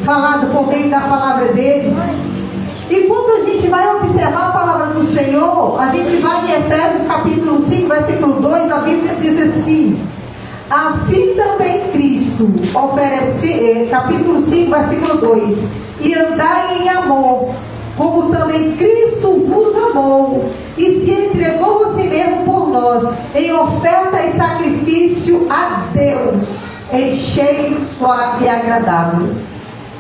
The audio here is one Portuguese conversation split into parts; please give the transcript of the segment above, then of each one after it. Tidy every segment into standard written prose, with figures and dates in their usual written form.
falado por meio da palavra dele. E quando a gente vai observar a palavra do Senhor, a gente vai em Efésios capítulo 5, versículo 2, a Bíblia diz assim: assim também Cristo oferece, capítulo 5, versículo 2, e andai em amor, como também Cristo vos amou, e se entregou a si mesmo por nós, em oferta e sacrifício a Deus, em cheio, suave e agradável.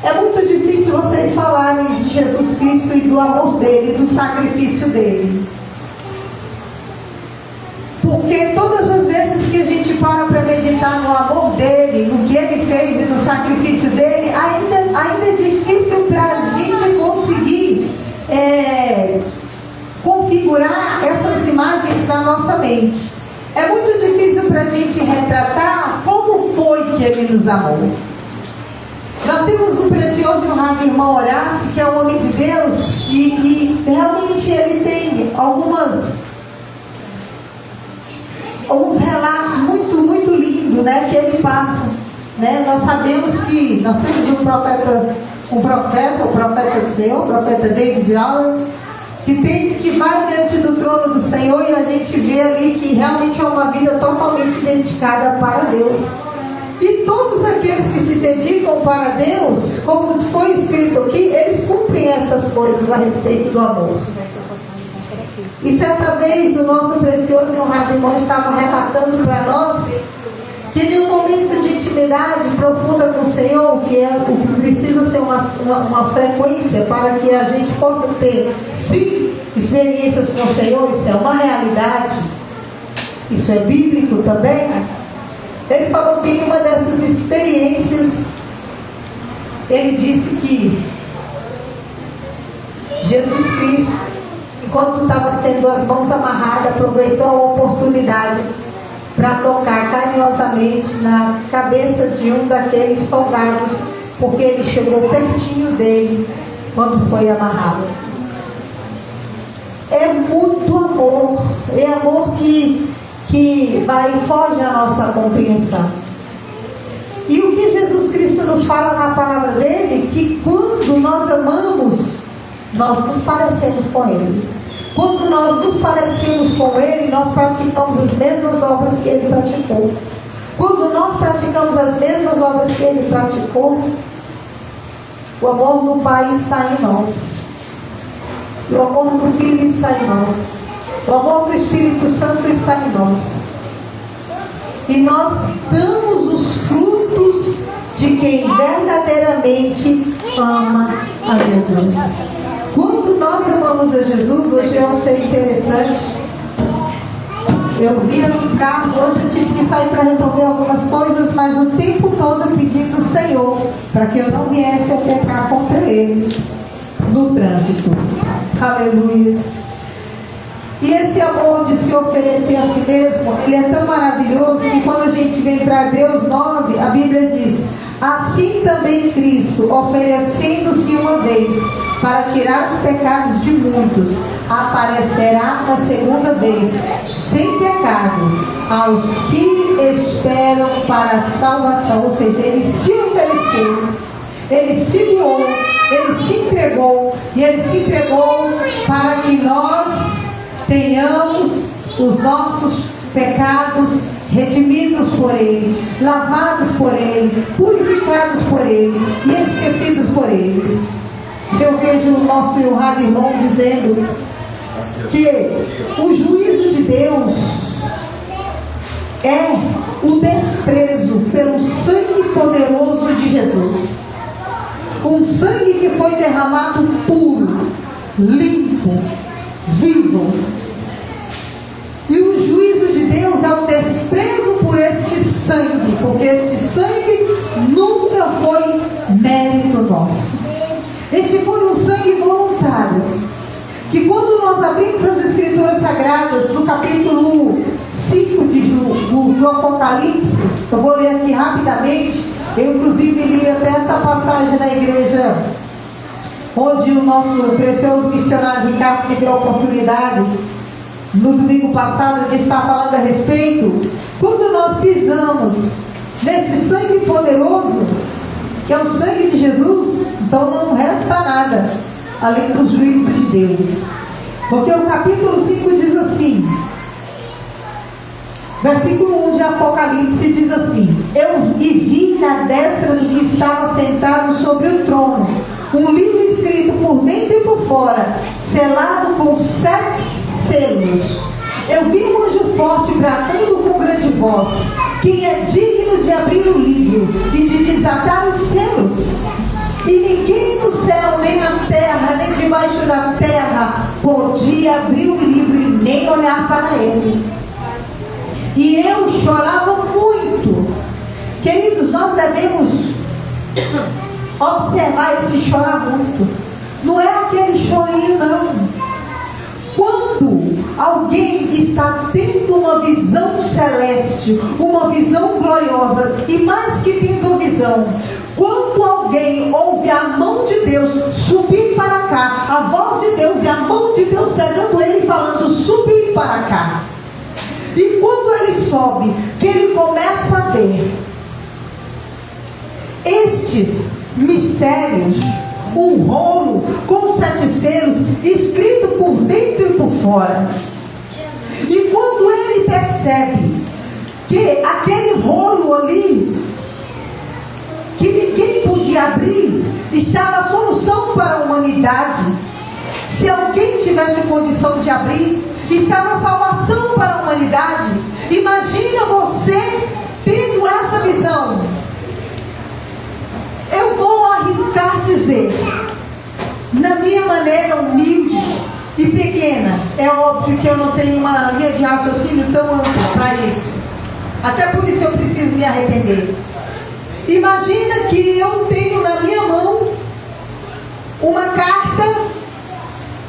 É muito difícil vocês falarem de Jesus Cristo e do amor dele, do sacrifício dele. Porque todas as vezes que a gente para meditar no amor dele, no que ele fez e no sacrifício dele, ainda é difícil para a gente conseguir configurar essas imagens na nossa mente. É muito difícil para a gente retratar como foi que ele nos amou. Nós temos um precioso e honrado irmão Horácio, que é um homem de Deus, e realmente ele tem alguns relatos muito lindos, né, que ele passa, né? Nós sabemos que nós temos o profeta do Senhor, o profeta David Allen, que vai diante do trono do Senhor, e a gente vê ali que realmente é uma vida totalmente dedicada para Deus. E todos aqueles que se dedicam para Deus, como foi escrito aqui, eles cumprem essas coisas a respeito do amor. E certa vez o nosso precioso e honrado irmão estava relatando para nós que em um momento de intimidade profunda com o Senhor, que é o que precisa ser uma frequência para que a gente possa ter, sim, experiências com o Senhor, isso é uma realidade, isso é bíblico também. Ele falou que em uma dessas experiências, ele disse que Jesus Cristo, enquanto estava sendo as mãos amarradas, aproveitou a oportunidade para tocar carinhosamente na cabeça de um daqueles soldados, porque ele chegou pertinho dele quando foi amarrado. É muito amor, é amor que foge à nossa compreensão. E o que Jesus Cristo nos fala na palavra dele, que quando nós amamos, nós nos parecemos com ele. Quando nós nos parecemos com ele, nós praticamos as mesmas obras que ele praticou. Quando nós praticamos as mesmas obras que ele praticou, o amor do Pai está em nós, o amor do Filho está em nós, o amor do Espírito Santo está em nós. E nós damos os frutos de quem verdadeiramente ama a Jesus. Quando nós amamos a Jesus, hoje eu achei interessante. Eu via no carro, hoje eu tive que sair para resolver algumas coisas, mas o tempo todo pedindo o Senhor para que eu não viesse a pecar contra ele no trânsito. Aleluia. E esse amor de se oferecer a si mesmo, ele é tão maravilhoso que quando a gente vem para Hebreus 9, a Bíblia diz: assim também Cristo, oferecendo-se uma vez para tirar os pecados de muitos, aparecerá a segunda vez, sem pecado, aos que esperam para a salvação. Ou seja, ele se ofereceu, ele se doou, ele se entregou, e ele se entregou para que nós tenhamos os nossos pecados redimidos por ele, lavados por ele, purificados por ele e esquecidos por ele. Eu vejo o nosso honrado irmão dizendo que o juízo de Deus é o desprezo pelo sangue poderoso de Jesus. Um sangue que foi derramado puro, limpo, vivo. E o juízo de Deus é o desprezo por este sangue, porque este sangue nunca foi mérito nosso. Este foi um sangue voluntário, que quando nós abrimos as Escrituras Sagradas, no capítulo 5 do Apocalipse, eu vou ler aqui rapidamente, eu inclusive li até essa passagem na igreja, onde o nosso precioso missionário Ricardo teve a oportunidade, no domingo passado, de estar falando a respeito. Quando nós pisamos nesse sangue poderoso, que é o sangue de Jesus, Então não resta nada além do juízo de Deus. Porque o capítulo 5 diz assim, versículo 1 de Apocalipse diz assim: eu vi na destra do que estava sentado sobre o trono um livro escrito por dentro e por fora, selado com 7 selos. Eu vi um anjo forte bradando com grande voz: quem é digno de abrir o livro e de desatar os selos? E ninguém no céu, nem na terra, nem debaixo da terra podia abrir o livro e nem olhar para ele. E eu chorava muito. Queridos, nós devemos observar esse chorar muito. Não é aquele chorinho, não. Quando alguém está tendo uma visão celeste, uma visão gloriosa, e mais que tendo uma visão, quando alguém ouve a mão de Deus subir para cá, a voz de Deus e a mão de Deus pegando ele e falando: subir para cá. E quando ele sobe, que ele começa a ver estes mistérios, um rolo com 7 selos, escrito por dentro e por fora. E quando ele percebe que aquele rolo ali, que ninguém podia abrir, estava a solução para a humanidade. Se alguém tivesse condição de abrir, estava a salvação para a humanidade. Imagina você tendo essa visão. Eu vou arriscar dizer, na minha maneira humilde e pequena, é óbvio que eu não tenho uma linha de raciocínio tão ampla para isso, até por isso eu preciso me arrepender. Imagina que eu tenho na minha mão uma carta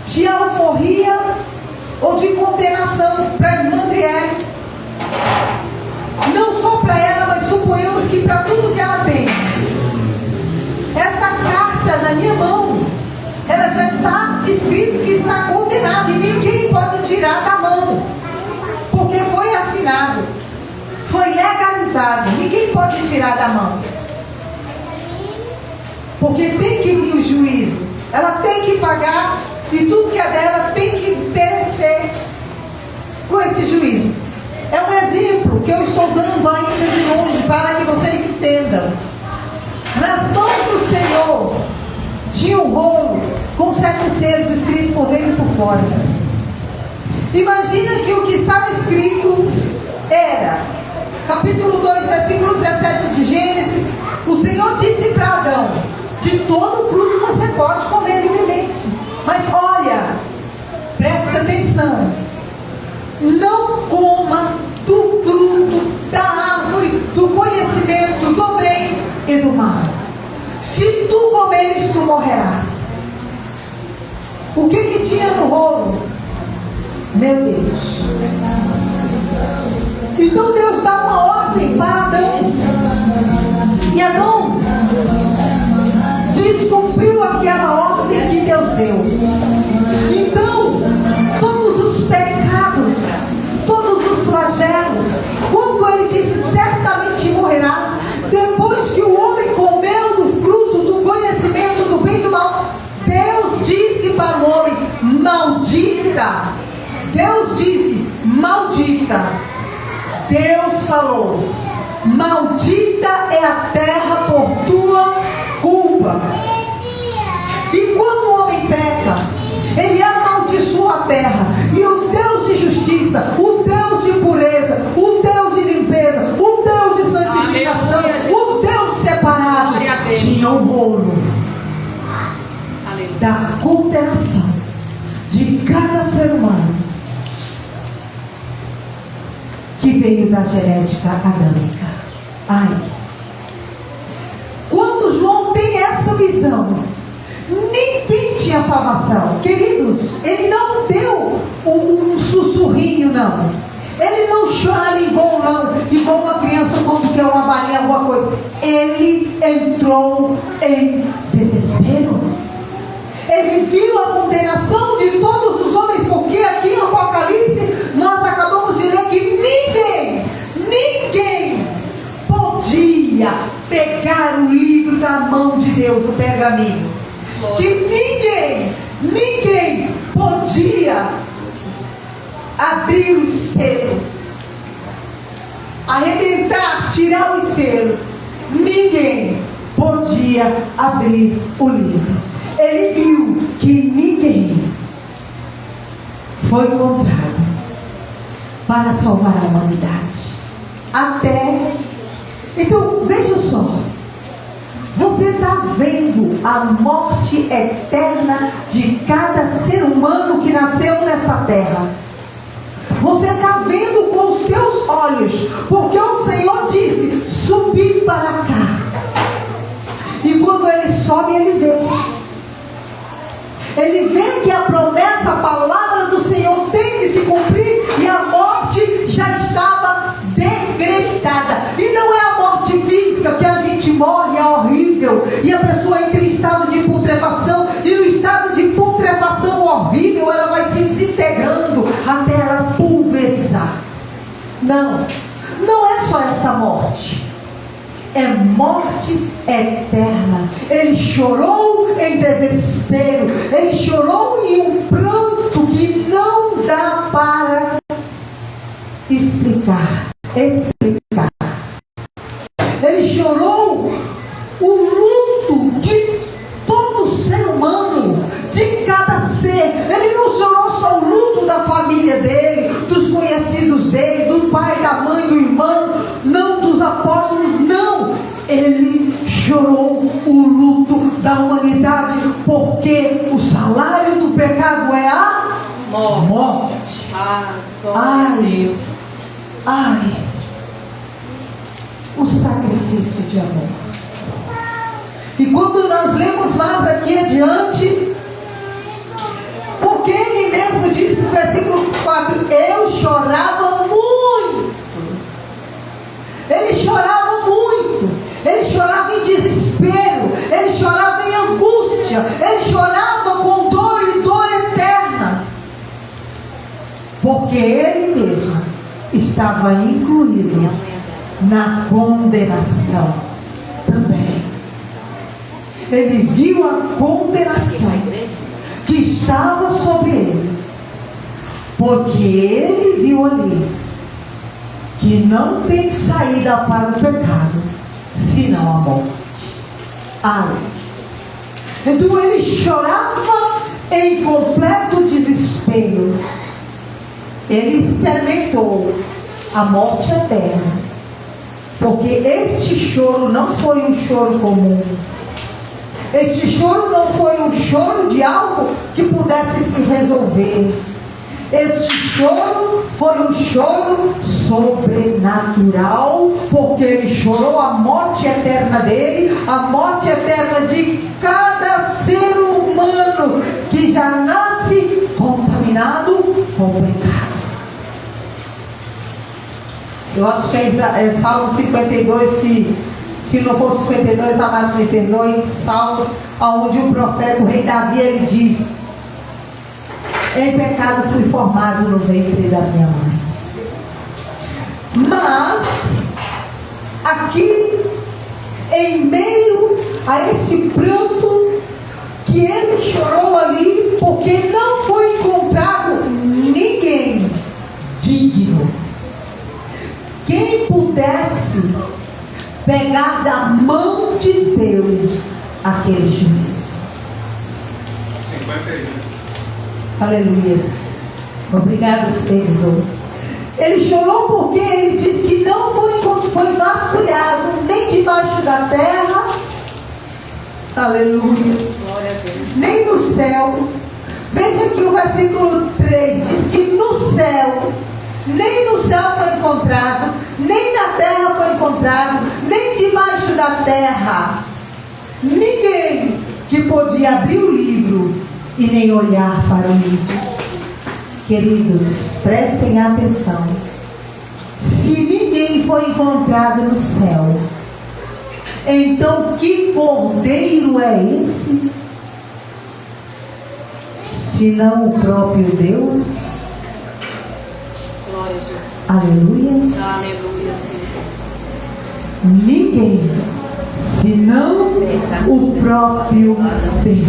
de alforria ou de condenação para a irmã Adriele. Não só para ela, mas suponhamos que para tudo que ela tem. Esta carta na minha mão, ela já está escrito que está condenada e ninguém pode tirar da mão, porque foi assinado, foi legalizado, ninguém pode tirar da mão, porque tem que vir o juízo, ela tem que pagar e tudo que é dela tem que perecer com esse juízo. É um exemplo que eu estou dando ainda de longe para que vocês entendam. Nas mãos do Senhor tinha um rolo com 7 selos escritos por dentro e por fora. Imagina que o que estava escrito era, capítulo 2, versículo 17 de Gênesis: o Senhor disse para Adão: de todo fruto você pode comer livremente, mas olha, presta atenção, não coma do fruto da árvore do conhecimento do bem e do mal. Se tu comeres, tu morrerás. O que tinha no rolo? Meu Deus. Então Deus dá uma ordem para Adão, e Adão descumpriu aquela ordem que Deus deu. Então todos os pecados, todos os flagelos, quando ele disse certamente morrerá, depois que o homem comeu do fruto do conhecimento do bem e do mal, Deus disse para o homem: maldita. Deus disse: maldita. Deus falou: maldita é a terra por tua culpa. E quando o homem peca, ele amaldiçoa a terra, e o Deus de justiça, o Deus de pureza, o Deus de limpeza, o Deus de santificação, o Deus separado, tinha o rolo da condenação de cada ser humano que veio da genética adâmica. Ai, quando João tem essa visão, ninguém tinha salvação. Queridos, ele não deu um sussurrinho, não. Ele não choramingou, não, igual uma criança quando quer uma balinha, alguma coisa. Ele entrou em desespero. Ele viu a condenação de todos os homens, porque aqui em Apocalipse nós acabamos de ler que ninguém podia pegar o livro veio da mão de Deus o pergaminho. Que ninguém podia abrir os selos, arrebentar, tirar os selos. Ninguém podia abrir o livro. Ele viu que ninguém foi encontrado para salvar a humanidade. Então, veja só. Você está vendo a morte eterna de cada ser humano que nasceu nessa terra. Você está vendo com os teus olhos, porque o Senhor disse: subi para cá. E quando ele sobe, ele vê. Ele vê que a promessa, a palavra do Senhor tem que se cumprir, e a morte já estava decretada. E não é a morte física que a gente morre, é horrível, e a pessoa entra em estado de putrefação, e no estado de putrefação horrível ela vai se desintegrando até ela pulverizar. Não é só essa morte, é morte eterna. Ele chorou em desespero, ele chorou em um pranto que não dá para explicar. Ele chorou o luto de todo ser humano, de cada ser. Ele não chorou só o luto da família dele, dos conhecidos dele, do pai, da mãe, do irmão, não dos apóstolos, não. Ele chorou o luto da humanidade, porque o salário do pecado é a morte. Ai, o sacrifício de amor. E quando nós lemos mais aqui adiante, porque ele mesmo disse no versículo 4: eu chorava muito. Ele chorava muito. Ele chorava em desespero. Ele chorava em angústia. Ele chorava com dor e dor eterna. Porque ele mesmo estava incluído na condenação também. Ele viu a condenação que estava sobre ele, porque ele viu ali que não tem saída para o pecado senão a morte. Então ele chorava em completo desespero. Ele experimentou a morte eterna, porque este choro não foi um choro comum. Este choro não foi um choro de algo que pudesse se resolver. Este choro foi um choro sobrenatural, porque ele chorou a morte eterna dele, a morte eterna de cada ser humano que já nasce contaminado com o pecado. Eu acho que é Salmo 52 que, se não for 52, amados, me perdoem, Salmo, onde o profeta, o rei Davi, ele diz: em pecado fui formado no ventre da minha mãe. Mas, aqui, em meio a este pranto que ele chorou ali, porque não foi encontrado ninguém digno, quem pudesse pegar da mão de Deus aquele juízo. 51. Aleluia. Obrigado, supervisor. Ele chorou porque ele disse que não foi vasculhado nem debaixo da terra, aleluia, glória a Deus, nem no céu. Veja que o versículo 3 diz que no céu, nem no céu foi encontrado, nem na terra foi encontrado, nem debaixo da terra, ninguém que podia abrir o livro e nem olhar para o livro. Queridos, prestem atenção. Se ninguém foi encontrado no céu, então que cordeiro é esse? Se não o próprio Deus? Glória a Jesus. Aleluia. Aleluia, Deus. Ninguém senão o próprio Deus.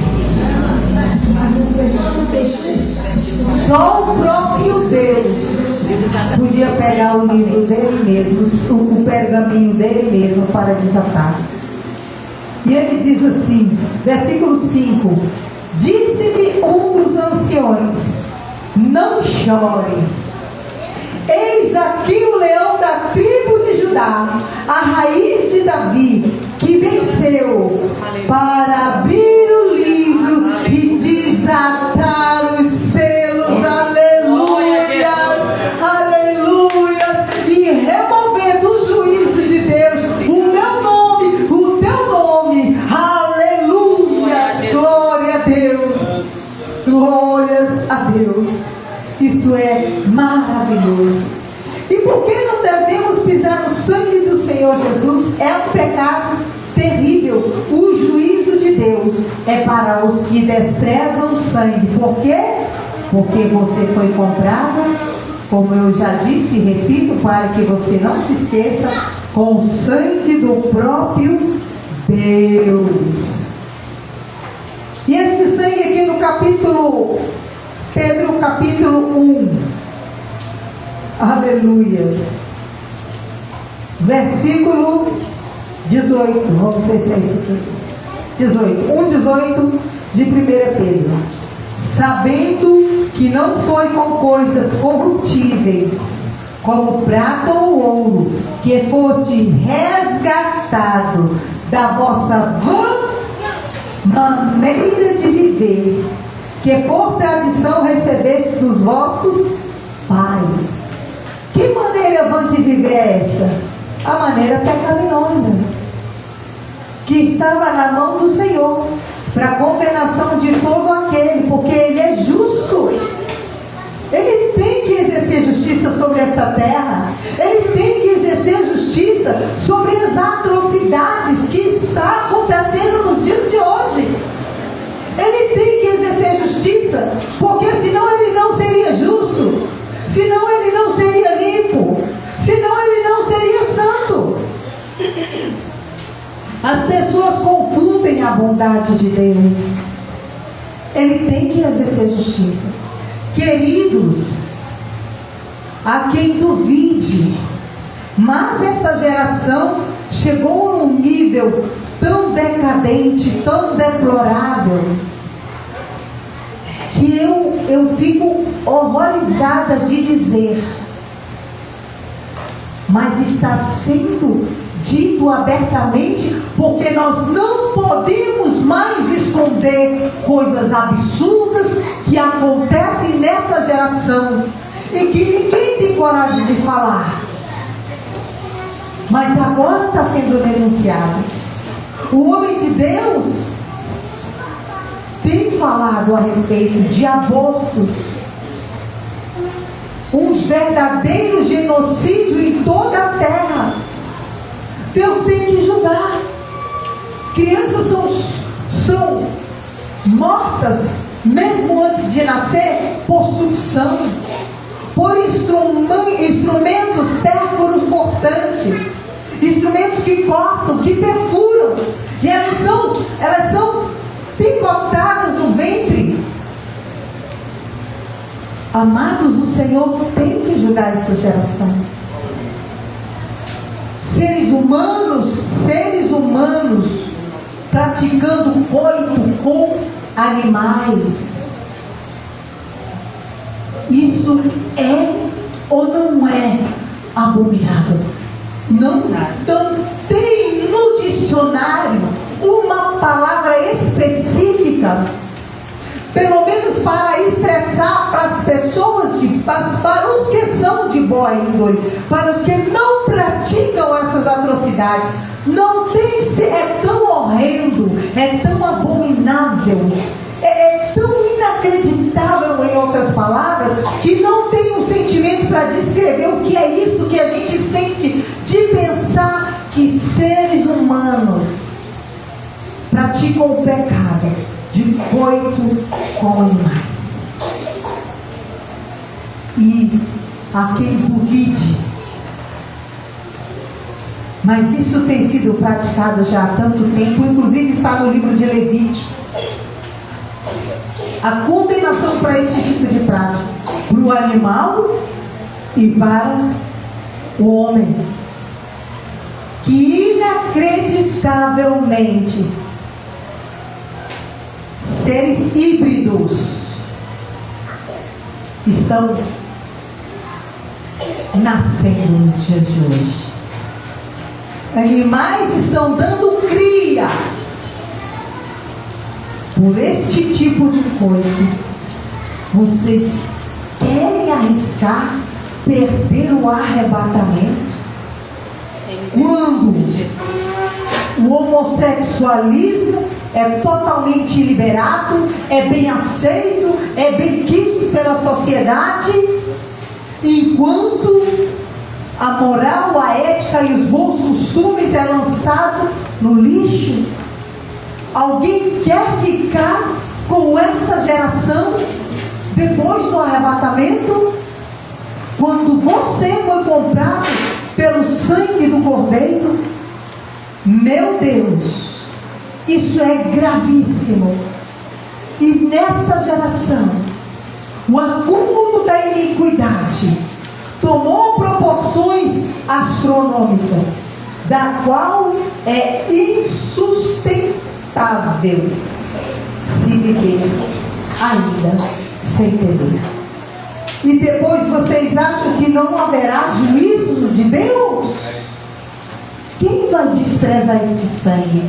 Só o próprio Deus podia pegar o livro dele mesmo, o pergaminho dele mesmo para desatar. E ele diz assim, versículo 5: disse-me um dos anciões: não chore, eis aqui o leão da tribo de Judá, a raiz de Davi, que venceu para abrir o livro e desatar os selos. Aleluia, aleluia, e remover do juízo de Deus o meu nome, o teu nome. Aleluia, glória a Deus, glórias a Deus. Isso é maravilhoso. E por que não devemos pisar no sangue do Senhor Jesus? É um pecado terrível. O juízo de Deus é para os que desprezam o sangue. Por quê? Porque você foi comprada, como eu já disse e repito, para que você não se esqueça, com o sangue do próprio Deus. E este sangue aqui no capítulo Pedro, capítulo 1, aleluia, versículo 18, vamos ver se é isso aqui, 18 de 1 Pedro: sabendo que não foi com coisas corruptíveis, como prata ou ouro, que foste resgatado da vossa vã maneira de viver, que por tradição recebeste dos vossos pais. Que maneira vã de viver é essa? A maneira pecaminosa, que estava na mão do Senhor, para a condenação de todo aquele, porque Ele é justo. Ele tem que exercer justiça sobre essa terra. Ele tem que exercer justiça sobre as atrocidades que estão acontecendo nos dias de hoje. Ele tem que exercer justiça, porque senão Ele não seria justo, senão Ele não seria limpo, senão Ele não seria santo. As pessoas confundem a bondade de Deus. Ele tem que exercer justiça. Queridos, a quem duvide, mas essa geração chegou num nível tão decadente, tão deplorável, que eu fico horrorizada de dizer, mas está sendo dito abertamente, porque nós não podemos mais esconder coisas absurdas que acontecem nessa geração e que ninguém tem coragem de falar, mas agora está sendo denunciado. O homem de Deus tem falado a respeito de abortos, um verdadeiro genocídio em toda a terra. Deus tem que julgar. Crianças são mortas mesmo antes de nascer por sucção, por instrumentos pérfuros cortantes, instrumentos que cortam, que perfuram, e elas são picotadas no ventre. Amados, o Senhor tem que julgar essa geração. Seres humanos praticando coito com animais. Isso é ou não é abominável? Não tem no dicionário uma palavra específica, pelo menos para expressar para as pessoas, para os que são de boa índole, para os que não praticam essas atrocidades. Não tem, é tão horrendo, é tão abominável, é tão inacreditável, em outras palavras, que não tem um sentimento para descrever o que é isso que a gente sente de pensar que seres humanos praticam o pecado de coito com animais. E a quem duvide, Mas isso tem sido praticado já há tanto tempo, inclusive está no livro de Levítico. A condenação para esse tipo de prática, para o animal e para o homem, que inacreditavelmente seres híbridos estão nascendo nos dias de hoje. Animais estão dando cria por este tipo de coisa. Vocês querem arriscar perder o arrebatamento? Quando o homossexualismo é totalmente liberado, é bem aceito, é bem quisto pela sociedade, enquanto a moral, a ética e os bons costumes é lançado no lixo. Alguém quer ficar com essa geração depois do arrebatamento? Quando você foi comprado pelo sangue do Cordeiro? Meu Deus, isso é gravíssimo. E nesta geração, o acúmulo da iniquidade tomou proporções astronômicas, da qual é insustentável se viver ainda sem temer. E depois vocês acham que não haverá juízo de Deus? Quem vai desprezar este sangue?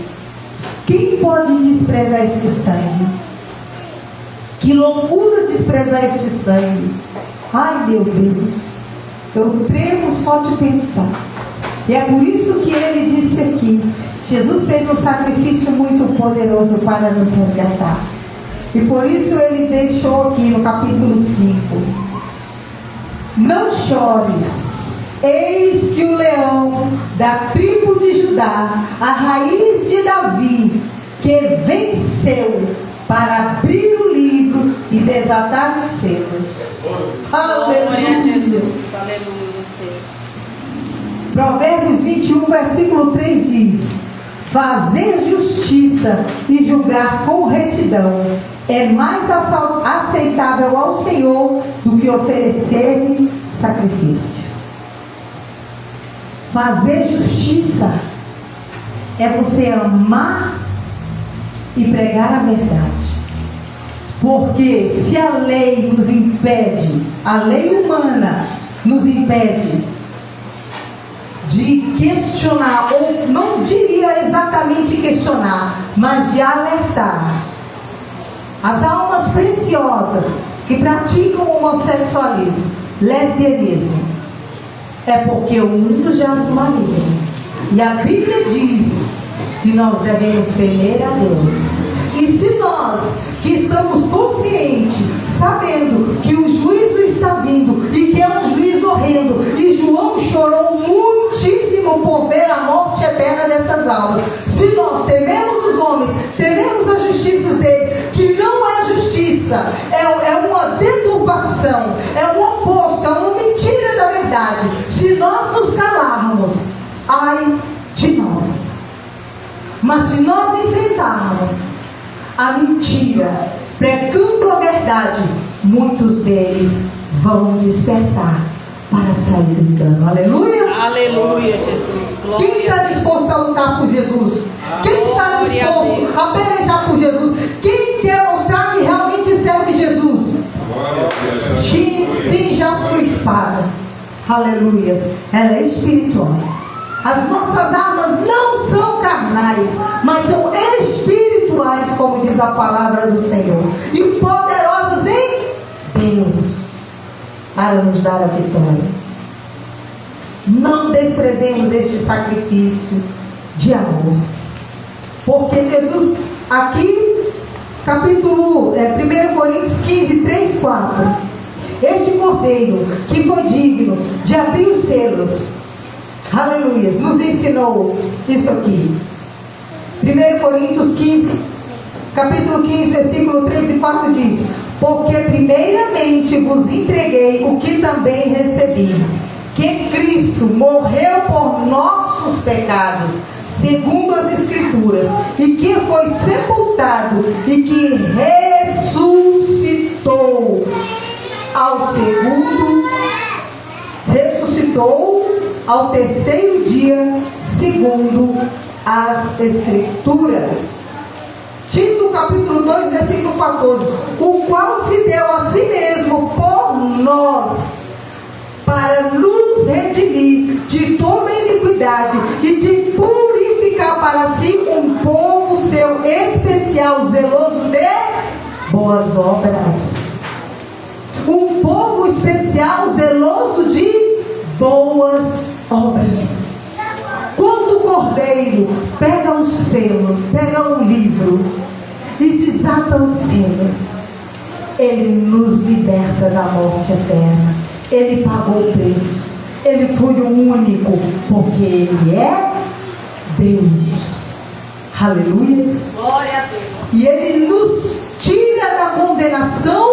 Quem pode desprezar este sangue? Que loucura desprezar este sangue! Ai, meu Deus, eu tremo só de pensar. E é por isso que ele disse aqui: Jesus fez um sacrifício muito poderoso para nos resgatar. E por isso ele deixou aqui no capítulo 5: não chores, eis que o leão da tribo de Judá, a raiz de Davi, que venceu para abrir o livro e desatar os selos. Glória a Jesus, aleluia, Deus. Provérbios 21, versículo 3 diz: fazer justiça e julgar com retidão é mais aceitável ao Senhor do que oferecer-lhe sacrifício. Fazer justiça é você amar e pregar a verdade. Porque se a lei nos impede, a lei humana nos impede de questionar, ou não diria exatamente questionar, mas de alertar as almas preciosas que praticam o homossexualismo, lesbianismo, é porque o mundo jaz do maligno. E a Bíblia diz que nós devemos temer a Deus. E se nós que estamos conscientes, sabendo que o juízo está vindo e que é um juízo horrendo, e João chorou muitíssimo por ver a morte eterna dessas almas, se nós tememos os homens, tememos as justiças deles, que não é justiça, é uma deturpação, é o oposto, é uma mentira da verdade, se nós nos calarmos, ai de nós. Mas se nós enfrentarmos a mentira, pregando a verdade, muitos deles vão despertar para sair do engano. Aleluia! Aleluia, Jesus. Glória. Quem está disposto a lutar por Jesus? Quem está disposto a pelejar por Jesus? Quem quer mostrar que realmente serve Jesus? Cinja a sua espada. Aleluia! Ela é espiritual. As nossas armas não são carnais, mas são espirituais, como diz a palavra do Senhor, e poderosas em Deus para nos dar a vitória. Não desprezemos este sacrifício de amor, porque Jesus, aqui, capítulo 1 Coríntios 15, 3, 4, este cordeiro que foi digno de abrir os selos, aleluia, nos ensinou isso aqui. 1 Coríntios 15, capítulo 15, versículo 3 e 4 diz: porque primeiramente vos entreguei o que também recebi, que Cristo morreu por nossos pecados, segundo as Escrituras, e que foi sepultado e que ressuscitou ao terceiro dia, segundo as Escrituras. Tito capítulo 2, versículo 14, o qual se deu a si mesmo por nós, para nos redimir de toda iniquidade e de purificar para si um povo seu especial, zeloso de boas obras. Um povo especial, zeloso de boas obras. Quando o cordeiro pega um selo, pega um livro e desata os selos, ele nos liberta da morte eterna. Ele pagou o preço. Ele foi o único, porque Ele é Deus. Aleluia. Glória a Deus. E Ele nos tira da condenação,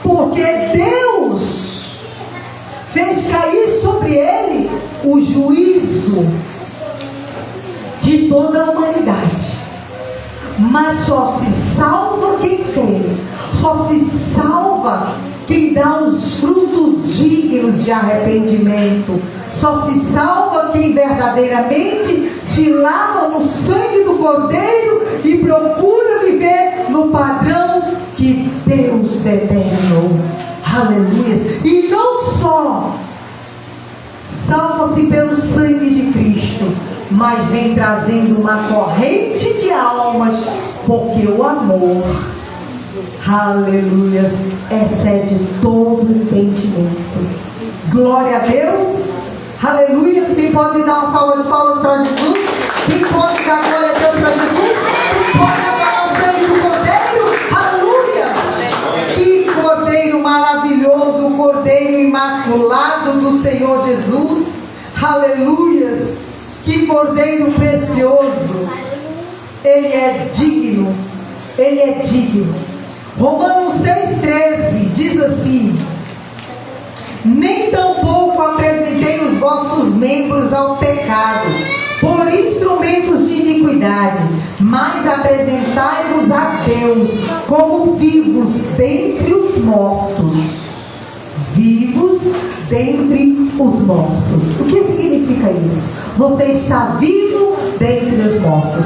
porque Deus fez cair sobre Ele o juízo de toda a humanidade. Mas só se salva quem crê. Só se salva quem dá os frutos dignos de arrependimento. Só se salva quem verdadeiramente se lava no sangue do Cordeiro e procura viver no padrão que Deus determinou. Aleluia. E não só salva-se pelo sangue de Cristo, mas vem trazendo uma corrente de almas, porque o amor, aleluia, excede todo entendimento. Glória a Deus. Aleluia. Quem pode dar uma salva de palmas para Jesus? Quem pode dar glória a Deus para Jesus? Quem pode adorar o sangue do Cordeiro? Aleluia. Que Cordeiro maravilhoso, o Cordeiro imaculado do Senhor Jesus. Aleluia. Que Cordeiro precioso. Ele é digno. Ele é digno. Romanos 6,13 diz assim: nem tampouco apresentei os vossos membros ao pecado por instrumentos de iniquidade, mas apresentai-vos a Deus como vivos dentre os mortos. Vivos dentre os mortos. O que significa isso? Você está vivo dentre os mortos.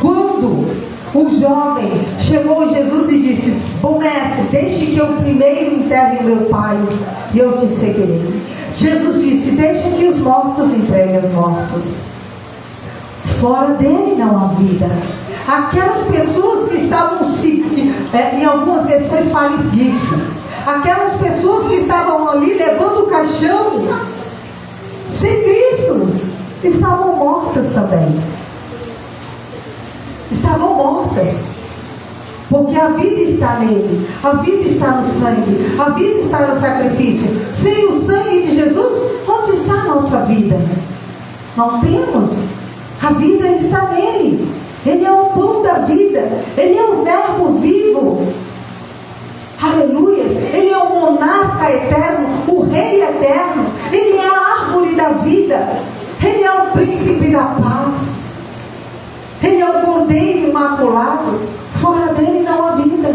Quando o jovem chegou a Jesus e disse: bom mestre, deixe que eu primeiro enterre meu pai e eu te seguirei. Jesus disse: deixe que os mortos entreguem os mortos. Fora dele não há vida. Aquelas pessoas que estavam, em algumas versões fala esguice, aquelas pessoas que estavam ali levando o caixão sem Cristo, estavam mortas também. Estavam mortas, porque a vida está nele, a vida está no sangue, a vida está no sacrifício. Sem o sangue de Jesus, onde está a nossa vida? Não temos. A vida está nele. Ele é o pão da vida, ele é o verbo vivo. Aleluia. Ele é o monarca eterno, o rei eterno. Ele é a árvore da vida, ele é o príncipe da paz. Ele é o Cordeiro imaculado. Fora dele não há vida.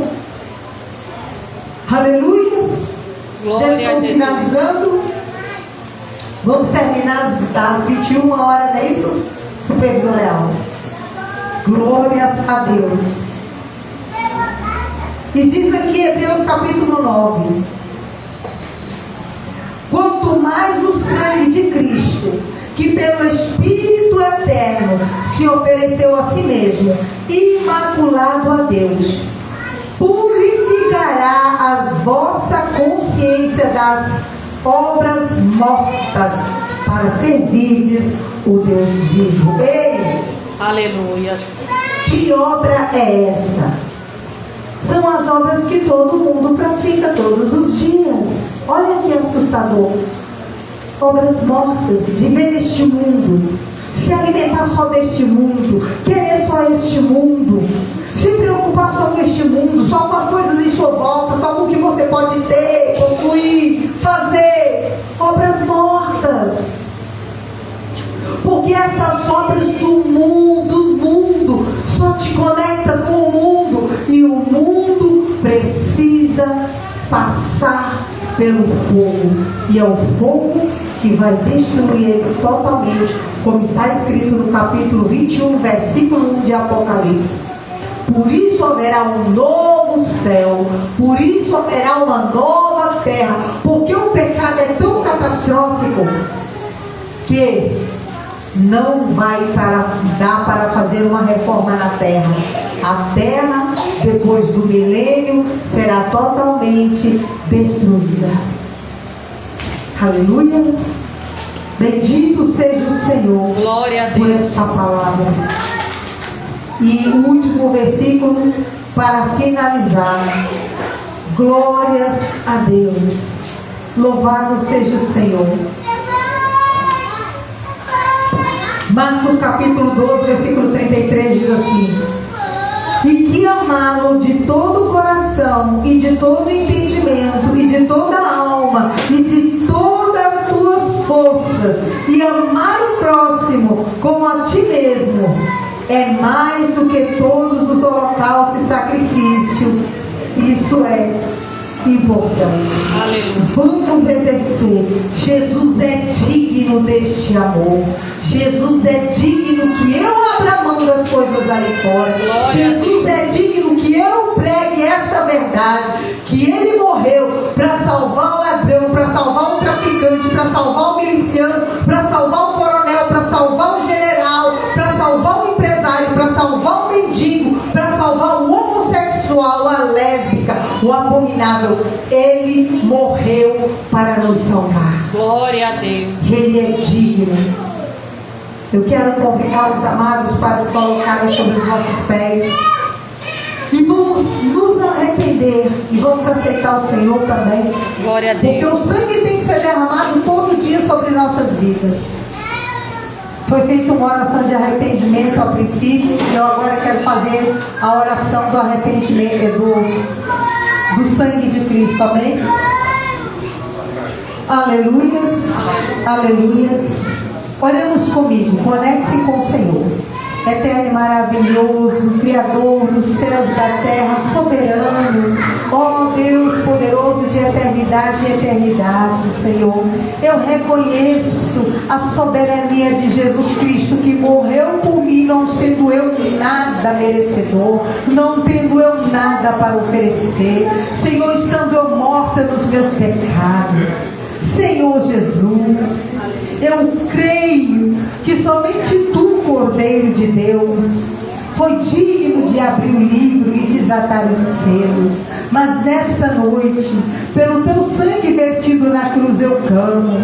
Aleluia. Já estou finalizando. Vamos terminar às 21 horas, não é isso? Supervisor Leal. Glórias a Deus. E diz aqui Hebreus capítulo 9: quanto mais o sangue de Cristo, que pelo Espírito eterno se ofereceu a si mesmo, imaculado a Deus, purificará a vossa consciência das obras mortas, para servirdes o Deus vivo. Ei! Aleluia. Que obra é essa? São as obras que todo mundo pratica todos os dias. Olha que assustador. Obras mortas, viver neste mundo, se alimentar só deste mundo, querer só este mundo, se preocupar só com este mundo, só com as coisas em sua volta, só com o que você pode ter, construir, fazer. Obras mortas. precisa passar pelo fogo, e é o fogo que vai destruir ele totalmente, como está escrito no capítulo 21, versículo 1 de Apocalipse. Por isso haverá um novo céu, por isso haverá uma nova terra, porque o pecado é tão catastrófico que não vai dar para fazer uma reforma na terra. A terra, depois do milênio, será totalmente destruída. Aleluia. Bendito seja o Senhor. Glória a por Deus. esta palavra. E o último versículo para finalizar. Glórias a Deus. Louvado seja o Senhor. Marcos capítulo 12, versículo 33 diz assim: e que amá-lo de todo o coração, e de todo o entendimento, e de toda a alma, e de todas as tuas forças, e amar o próximo como a ti mesmo, é mais do que todos os holocaustos e sacrifícios. Isso é importante. Aleluia. Vamos exercer. Jesus é digno deste amor. Jesus é digno que eu abra mão das coisas ali fora. Jesus é digno que eu pregue esta verdade, que Ele morreu para salvar o ladrão, para salvar o traficante, para salvar o miliciano, para salvar o coronel, para salvar o general, para salvar o empresário, para salvar o mendigo, para salvar o homossexual, a lésbica, o abominável. Ele morreu para nos salvar. Glória a Deus. Ele é digno. Eu quero convidar os amados para se colocarem sobre os nossos pés. E vamos nos arrepender. E vamos aceitar o Senhor também. Glória a Deus. Porque o sangue tem que ser derramado todo dia sobre nossas vidas. Foi feita uma oração de arrependimento a princípio. E eu agora quero fazer a oração do arrependimento, do sangue de Cristo. Amém? Aleluias. Aleluias. Oremos comigo. Conecte-se com o Senhor. Eterno e maravilhoso, Criador dos céus e da terra, soberano, ó Deus poderoso de eternidade e eternidade, Senhor. Eu reconheço a soberania de Jesus Cristo, que morreu por mim, não sendo eu nada merecedor, não tendo eu nada para oferecer, Senhor, estando eu morta nos meus pecados. Senhor Jesus, eu creio que somente Tu, Cordeiro de Deus, foi digno de abrir o livro e desatar os selos. Mas nesta noite, pelo Teu sangue vertido na cruz, eu clamo: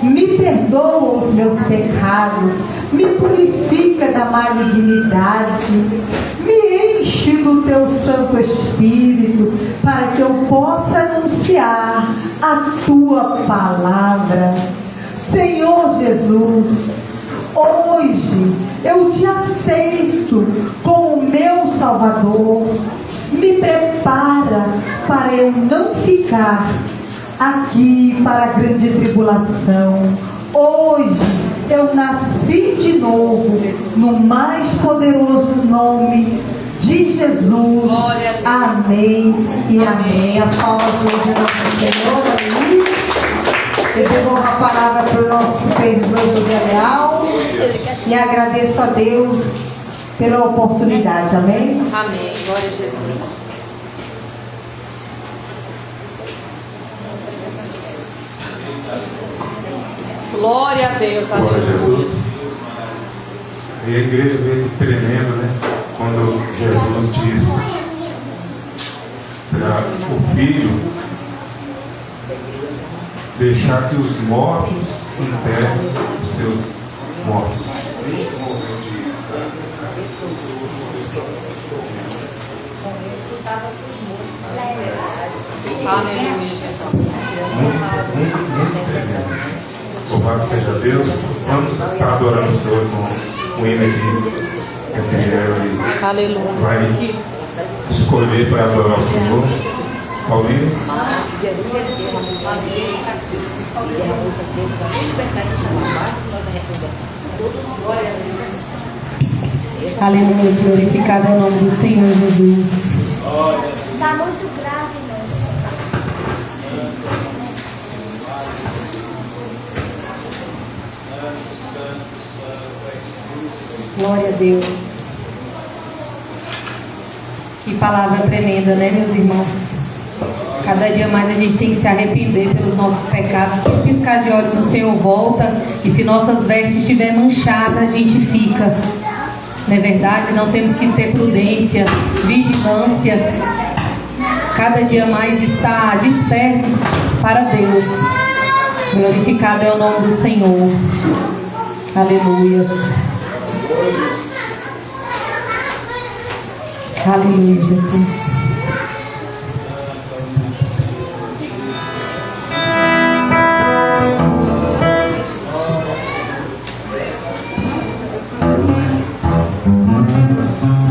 me perdoa os meus pecados, me purifica da malignidade, me enche do Teu Santo Espírito, para que eu possa anunciar a Tua palavra. Senhor Jesus, hoje eu Te aceito como meu Salvador. Me prepara para eu não ficar aqui para a grande tribulação. Hoje eu nasci de novo no mais poderoso nome de Jesus. Amém e amém. As palmas do nosso Senhor. Aleluia. Eu devolvo a palavra para o nosso supervisor José Leal e agradeço a Deus pela oportunidade. Amém? Amém. Glória a Jesus. Glória a Deus. Glória a Jesus. E a igreja veio tremendo, né? Quando Jesus diz para o Filho deixar que os mortos enterrem os seus mortos. Aleluia, Jesus. Muito tremendo. Louvado seja Deus. Vamos estar adorando o Senhor com o hino que a Miriam Aleluia. vai escolher para adorar o Senhor. Paulinho. Aleluia, glorificado é o nome do Senhor Jesus. Está muito grave, moça. Glória a Deus. Que palavra tremenda, né, meus irmãos? Cada dia mais a gente tem que se arrepender pelos nossos pecados. Que piscar de olhos o Senhor volta. E se nossas vestes estiver manchadas, a gente fica. Não é verdade? Não temos que ter prudência, vigilância. Cada dia mais estar desperto para Deus. Glorificado é o nome do Senhor. Aleluia. Aleluia, Jesus.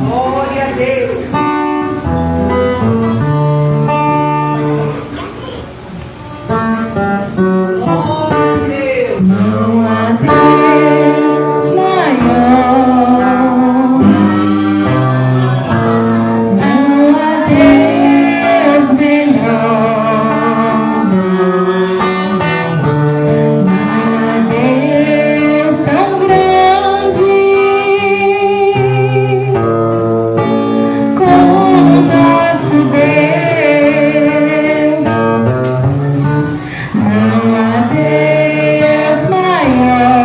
Glória a Deus. Não há Deus maior, não há Deus melhor, não há Deus tão grande como nosso Deus. Não há Deus maior,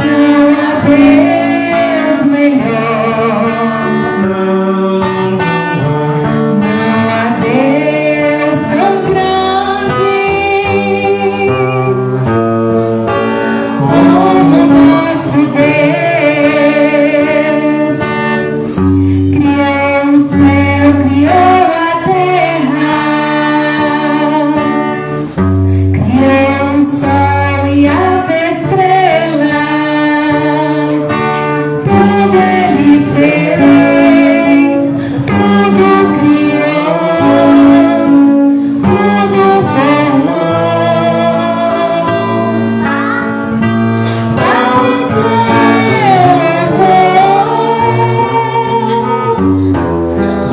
não há Deus melhor, não há Deus tão grande como nosso Deus. Criou o céu, criou a terra, criou o sol e as estrelas. Tudo Ele fez, tudo criou, tudo formou. Ao céu levou,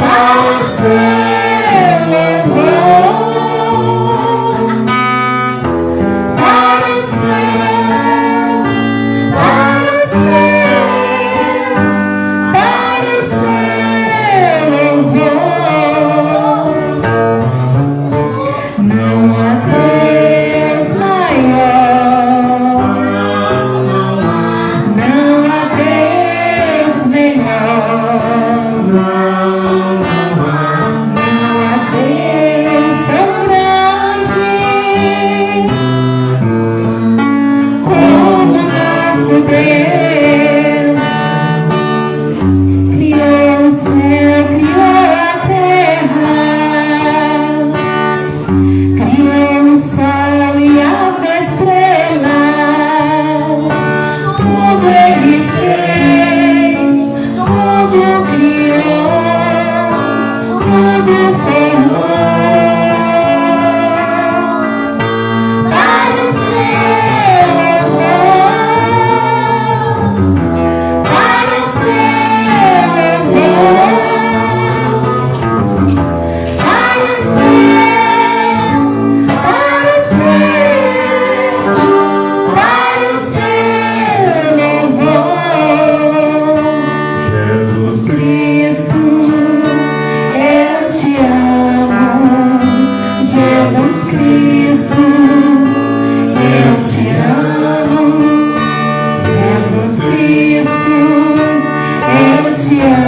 ao céu levou, para o céu, para o céu, para o céu levou. Não há Deus maior, não há Deus melhor, não há Deus tão grande como nosso Deus. Criou o céu, criou a terra, criou o sol e as estrelas. Tudo Ele fez, tudo criou, tudo formou. Para o céu levou, para o céu levou, para o céu, para o céu, para o céu levou. Jesus Cristo, eu te amo. Jesus Cristo, eu te amo. Jesus Cristo, eu te amo.